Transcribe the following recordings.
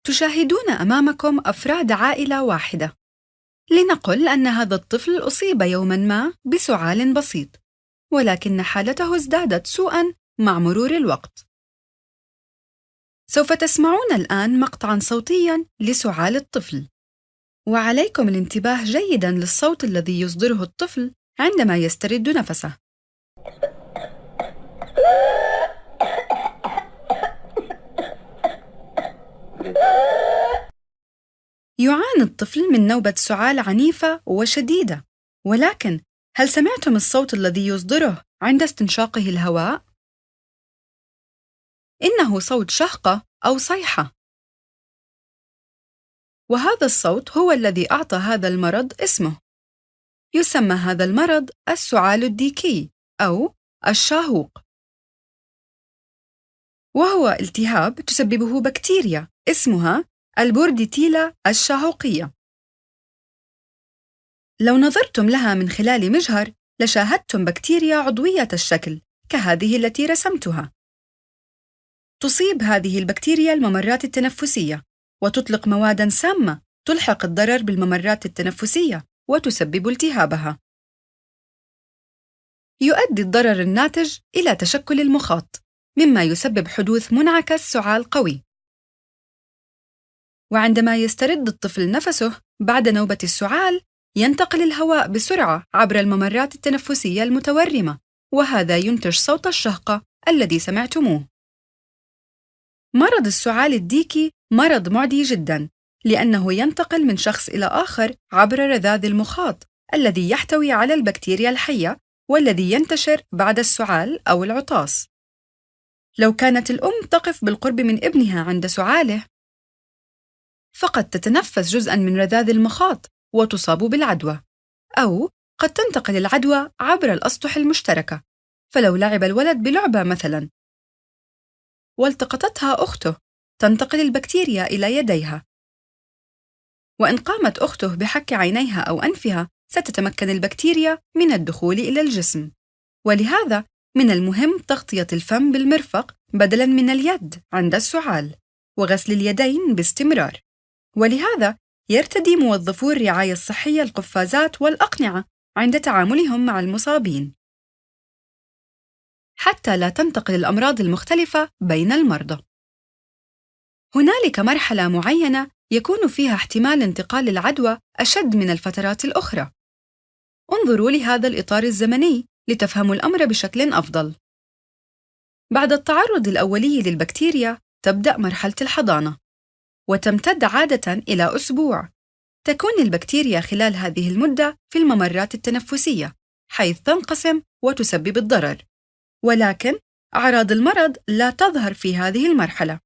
تشاهدون أمامكم أفراد عائلة واحدة. لنقل أن هذا الطفل أصيب يوماً ما بسعال بسيط، ولكن حالته ازدادت سوءاً مع مرور الوقت. سوف تسمعون الآن مقطعاً صوتياً لسعال الطفل، وعليكم الانتباه جيداً للصوت الذي يصدره الطفل عندما يسترد نفسه. يعاني الطفل من نوبة سعال عنيفة وشديدة، ولكن هل سمعتم الصوت الذي يصدره عند استنشاقه الهواء؟ إنه صوت شهقة أو صيحة، وهذا الصوت هو الذي أعطى هذا المرض اسمه. يسمى هذا المرض السعال الديكي أو الشاهوق، وهو التهاب تسببه بكتيريا اسمها البورديتيلا الشاهوقية. لو نظرتم لها من خلال مجهر لشاهدتم بكتيريا عضوية الشكل كهذه التي رسمتها. تصيب هذه البكتيريا الممرات التنفسية، وتطلق مواداً سامة تلحق الضرر بالممرات التنفسية وتسبب التهابها. يؤدي الضرر الناتج إلى تشكل المخاط، مما يسبب حدوث منعكس سعال قوي. وعندما يسترد الطفل نفسه بعد نوبة السعال، ينتقل الهواء بسرعة عبر الممرات التنفسية المتورمة، وهذا ينتج صوت الشهقة الذي سمعتموه. مرض السعال الديكي مرض معدي جداً، لأنه ينتقل من شخص إلى آخر عبر رذاذ المخاط الذي يحتوي على البكتيريا الحية، والذي ينتشر بعد السعال أو العطاس. لو كانت الأم تقف بالقرب من ابنها عند سعاله، فقد تتنفس جزءاً من رذاذ المخاط وتصاب بالعدوى، أو قد تنتقل العدوى عبر الأسطح المشتركة. فلو لعب الولد بلعبة مثلاً والتقطتها أخته، تنتقل البكتيريا إلى يديها، وإن قامت أخته بحك عينيها أو أنفها ستتمكن البكتيريا من الدخول إلى الجسم. ولهذا من المهم تغطية الفم بالمرفق بدلاً من اليد عند السعال، وغسل اليدين باستمرار. ولهذا يرتدي موظفو الرعاية الصحية القفازات والأقنعة عند تعاملهم مع المصابين، حتى لا تنتقل الأمراض المختلفة بين المرضى. هنالك مرحلة معينة يكون فيها احتمال انتقال العدوى أشد من الفترات الأخرى. انظروا لهذا الإطار الزمني لتفهموا الأمر بشكل أفضل. بعد التعرض الأولي للبكتيريا تبدأ مرحلة الحضانة، وتمتد عادة إلى أسبوع. تكون البكتيريا خلال هذه المدة في الممرات التنفسية، حيث تنقسم وتسبب الضرر، ولكن أعراض المرض لا تظهر في هذه المرحلة.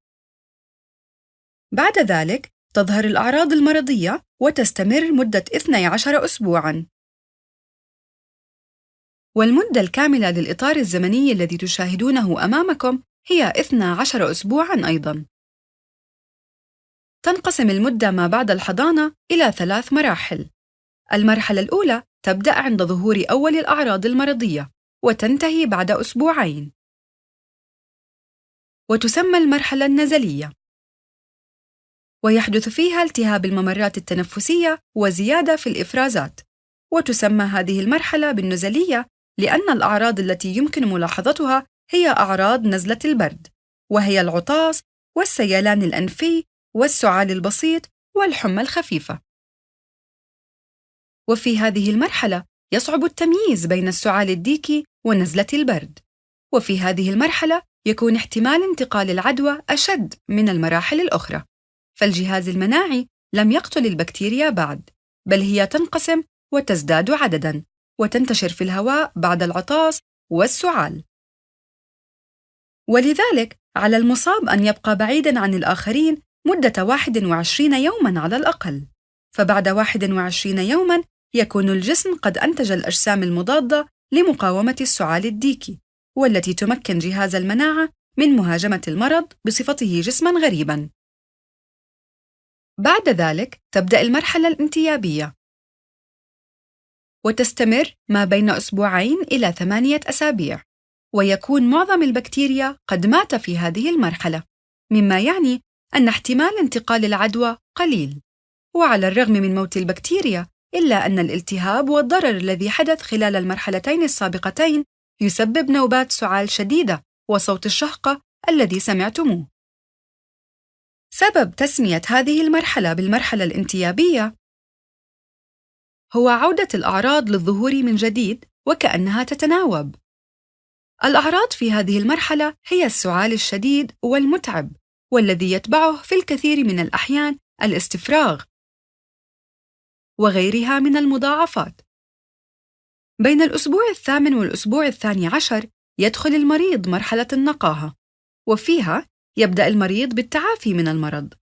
بعد ذلك تظهر الأعراض المرضية وتستمر مدة 12 أسبوعاً. والمدة الكاملة للإطار الزمني الذي تشاهدونه أمامكم هي 12 أسبوعاً أيضاً. تنقسم المدة ما بعد الحضانة إلى 3 مراحل. المرحلة الأولى تبدأ عند ظهور أول الأعراض المرضية وتنتهي بعد أسبوعين، وتسمى المرحلة النزلية، ويحدث فيها التهاب الممرات التنفسية وزيادة في الإفرازات. وتسمى هذه المرحلة بالنزلية لأن الأعراض التي يمكن ملاحظتها هي أعراض نزلة البرد، وهي العطاس والسيلان الأنفي والسعال البسيط والحمى الخفيفة. وفي هذه المرحلة يصعب التمييز بين السعال الديكي ونزلة البرد، وفي هذه المرحلة يكون احتمال انتقال العدوى أشد من المراحل الأخرى، فالجهاز المناعي لم يقتل البكتيريا بعد، بل هي تنقسم وتزداد عدداً وتنتشر في الهواء بعد العطاس والسعال. ولذلك على المصاب أن يبقى بعيداً عن الآخرين مدة 21 يوماً على الأقل، فبعد 21 يوماً يكون الجسم قد أنتج الأجسام المضادة لمقاومة السعال الديكي، والتي تمكن جهاز المناعة من مهاجمة المرض بصفته جسماً غريباً. بعد ذلك تبدأ المرحلة الانتيابية، وتستمر ما بين أسبوعين إلى 8 أسابيع، ويكون معظم البكتيريا قد مات في هذه المرحلة، مما يعني أن احتمال انتقال العدوى قليل، وعلى الرغم من موت البكتيريا إلا أن الالتهاب والضرر الذي حدث خلال المرحلتين السابقتين يسبب نوبات سعال شديدة وصوت الشهقة الذي سمعتموه. سبب تسمية هذه المرحلة بالمرحلة الانتيابية هو عودة الأعراض للظهور من جديد وكأنها تتناوب. الأعراض في هذه المرحلة هي السعال الشديد والمتعب، والذي يتبعه في الكثير من الأحيان الاستفراغ وغيرها من المضاعفات. بين الأسبوع 8 والأسبوع 12 يدخل المريض مرحلة النقاهة، وفيها يبدأ المريض بالتعافي من المرض.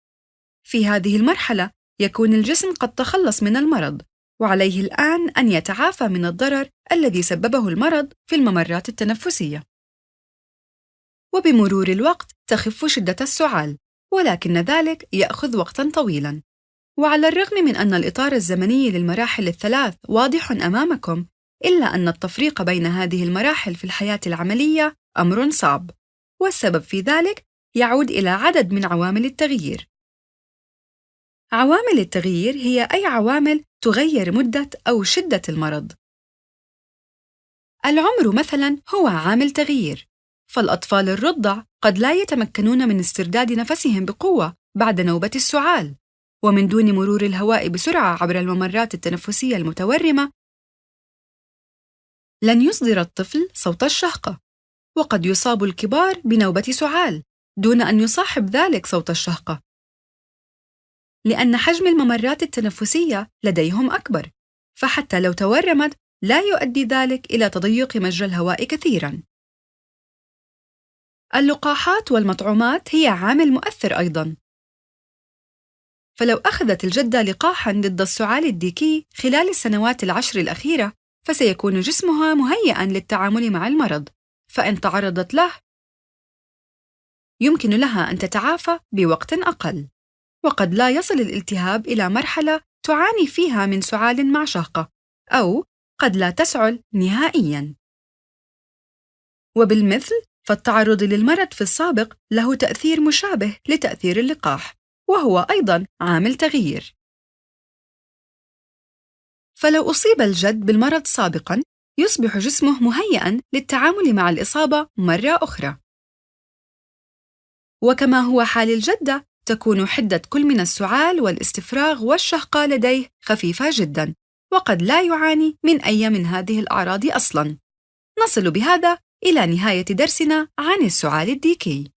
في هذه المرحلة يكون الجسم قد تخلص من المرض، وعليه الآن أن يتعافى من الضرر الذي سببه المرض في الممرات التنفسية. وبمرور الوقت تخف شدة السعال، ولكن ذلك يأخذ وقتاً طويلاً. وعلى الرغم من أن الإطار الزمني للمراحل الثلاث واضح أمامكم، إلا أن التفريق بين هذه المراحل في الحياة العملية أمر صعب، والسبب في ذلك يعود إلى عدد من عوامل التغيير. عوامل التغيير هي أي عوامل تغير مدة أو شدة المرض. العمر مثلاً هو عامل تغيير، فالأطفال الرضع قد لا يتمكنون من استرداد نفسهم بقوة بعد نوبة السعال، ومن دون مرور الهواء بسرعة عبر الممرات التنفسية المتورمة لن يصدر الطفل صوت الشهقة. وقد يصاب الكبار بنوبة سعال دون أن يصاحب ذلك صوت الشهقة، لأن حجم الممرات التنفسية لديهم أكبر، فحتى لو تورمت لا يؤدي ذلك إلى تضيق مجرى الهواء كثيراً. اللقاحات والمطعومات هي عامل مؤثر أيضاً، فلو أخذت الجدة لقاحاً ضد السعال الديكي خلال السنوات 10 الأخيرة فسيكون جسمها مهيئاً للتعامل مع المرض، فإن تعرضت له يمكن لها أن تتعافى بوقت أقل، وقد لا يصل الالتهاب إلى مرحلة تعاني فيها من سعال مع شهقة، أو قد لا تسعل نهائياً. وبالمثل فالتعرض للمرض في السابق له تأثير مشابه لتأثير اللقاح، وهو أيضاً عامل تغيير. فلو أصيب الجد بالمرض سابقاً يصبح جسمه مهيئاً للتعامل مع الإصابة مرة أخرى. وكما هو حال الجدة تكون حدة كل من السعال والاستفراغ والشهقة لديه خفيفة جداً، وقد لا يعاني من أي من هذه الأعراض أصلاً. نصل بهذا إلى نهاية درسنا عن السعال الديكي.